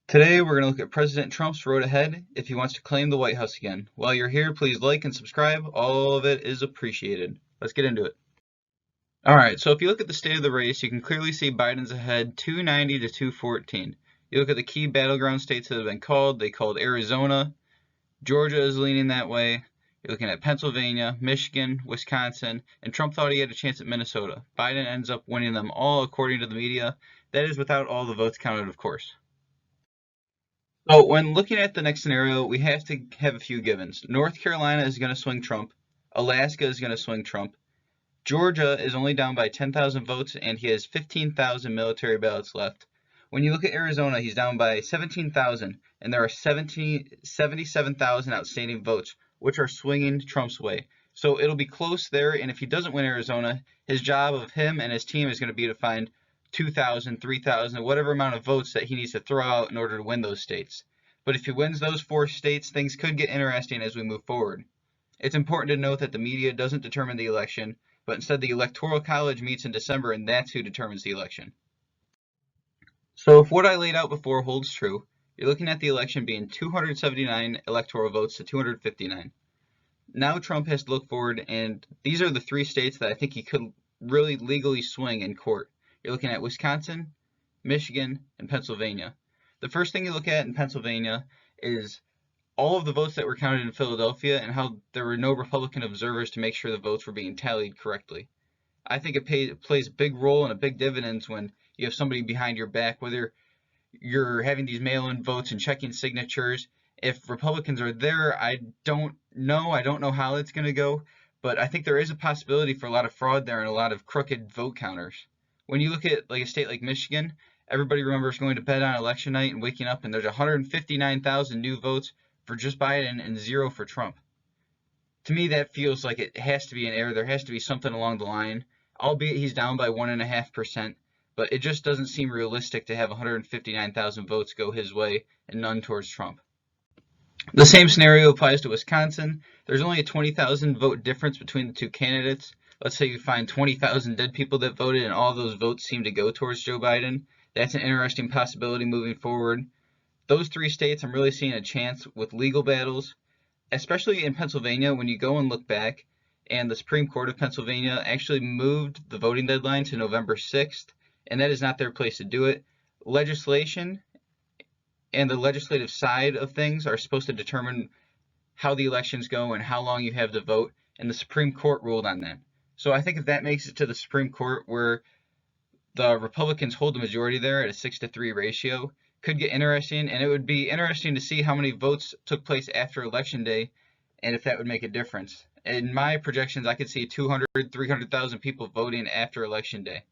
Today we're going to look at President Trump's road ahead if he wants to claim the White House again. While you're here, please like and subscribe. All of it is appreciated. Let's get into it. Alright, so if you look at the state of the race, you can clearly see Biden's ahead 290 to 214. You look at the key battleground states that have been called. They called Arizona. Georgia is leaning that way. You're looking at Pennsylvania, Michigan, Wisconsin, and Trump thought he had a chance at Minnesota. Biden ends up winning them all according to the media. That is without all the votes counted, of course. So when looking at the next scenario, we have to have a few givens. North Carolina is going to swing Trump. Alaska is going to swing Trump. Georgia is only down by 10,000 votes, and he has 15,000 military ballots left. When you look at Arizona, he's down by 17,000, and there are 77,000 outstanding votes, which are swinging Trump's way. So it'll be close there, and if he doesn't win Arizona, his job of him and his team is going to be to find 2,000, 3,000, whatever amount of votes that he needs to throw out in order to win those states. But if he wins those 4 states, things could get interesting as we move forward. It's important to note that the media doesn't determine the election, but instead the Electoral College meets in December, and that's who determines the election. So if what I laid out before holds true, you're looking at the election being 279 electoral votes to 259. Now Trump has to look forward, and these are the 3 states that I think he could really legally swing in court. You're looking at Wisconsin, Michigan, and Pennsylvania. The first thing you look at in Pennsylvania is all of the votes that were counted in Philadelphia and how there were no Republican observers to make sure the votes were being tallied correctly. I think it plays a big role and a big dividends when you have somebody behind your back, whether you're having these mail-in votes and checking signatures. If Republicans are there, I don't know how it's going to go, but I think there is a possibility for a lot of fraud there and a lot of crooked vote counters. When you look at like a state like Michigan, everybody remembers going to bed on election night and waking up and there's 159,000 new votes for just Biden and 0 for Trump. To me, that feels like it has to be an error. There has to be something along the line, albeit he's down by 1.5%, but it just doesn't seem realistic to have 159,000 votes go his way and none towards Trump. The same scenario applies to Wisconsin. There's only a 20,000 vote difference between the 2 candidates. Let's say you find 20,000 dead people that voted and all those votes seem to go towards Joe Biden. That's an interesting possibility moving forward. Those 3 states, I'm really seeing a chance with legal battles, especially in Pennsylvania. When you go and look back, and the Supreme Court of Pennsylvania actually moved the voting deadline to November 6th, and that is not their place to do it. Legislation and the legislative side of things are supposed to determine how the elections go and how long you have to vote, and the Supreme Court ruled on that. So I think if that makes it to the Supreme Court where the Republicans hold the majority there at a 6-to-3 ratio, could get interesting, and it would be interesting to see how many votes took place after Election Day and if that would make a difference. In my projections, I could see 200,000, 300,000 people voting after Election Day.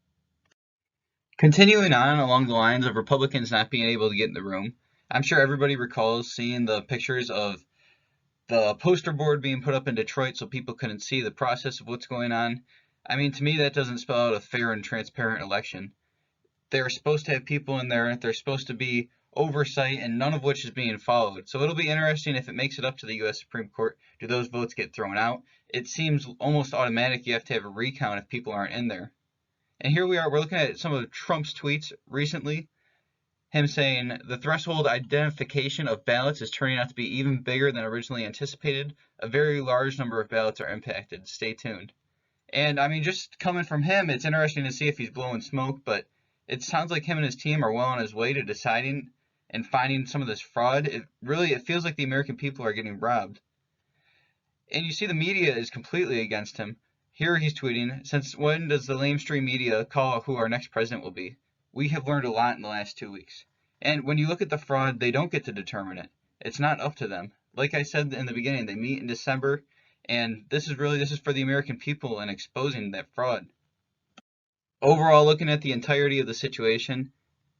Continuing on along the lines of Republicans not being able to get in the room, I'm sure everybody recalls seeing the pictures of the poster board being put up in Detroit so people couldn't see the process of what's going on. I mean, to me, that doesn't spell out a fair and transparent election. They're supposed to have people in there, there's supposed to be oversight, and none of which is being followed. So it'll be interesting if it makes it up to the U.S. Supreme Court. Do those votes get thrown out? It seems almost automatic you have to have a recount if people aren't in there. And here we are, we're looking at some of Trump's tweets recently. Him saying, the threshold identification of ballots is turning out to be even bigger than originally anticipated. A very large number of ballots are impacted. Stay tuned. And I mean, just coming from him, it's interesting to see if he's blowing smoke, but it sounds like him and his team are well on his way to deciding and finding some of this fraud. It feels like the American people are getting robbed. And you see the media is completely against him. Here he's tweeting, since when does the lamestream media call who our next president will be? We have learned a lot in the last 2 weeks. And when you look at the fraud, they don't get to determine it. It's not up to them. Like I said in the beginning, they meet in December, and this is for the American people and exposing that fraud. Overall, looking at the entirety of the situation,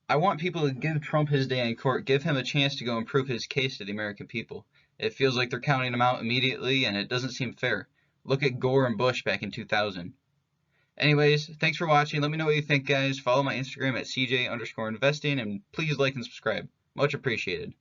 I want people to give Trump his day in court, give him a chance to go and prove his case to the American people. It feels like they're counting him out immediately, and it doesn't seem fair. Look at Gore and Bush back in 2000. Anyways, thanks for watching. Let me know what you think, guys. Follow my Instagram at CJ_investing, and please like and subscribe. Much appreciated.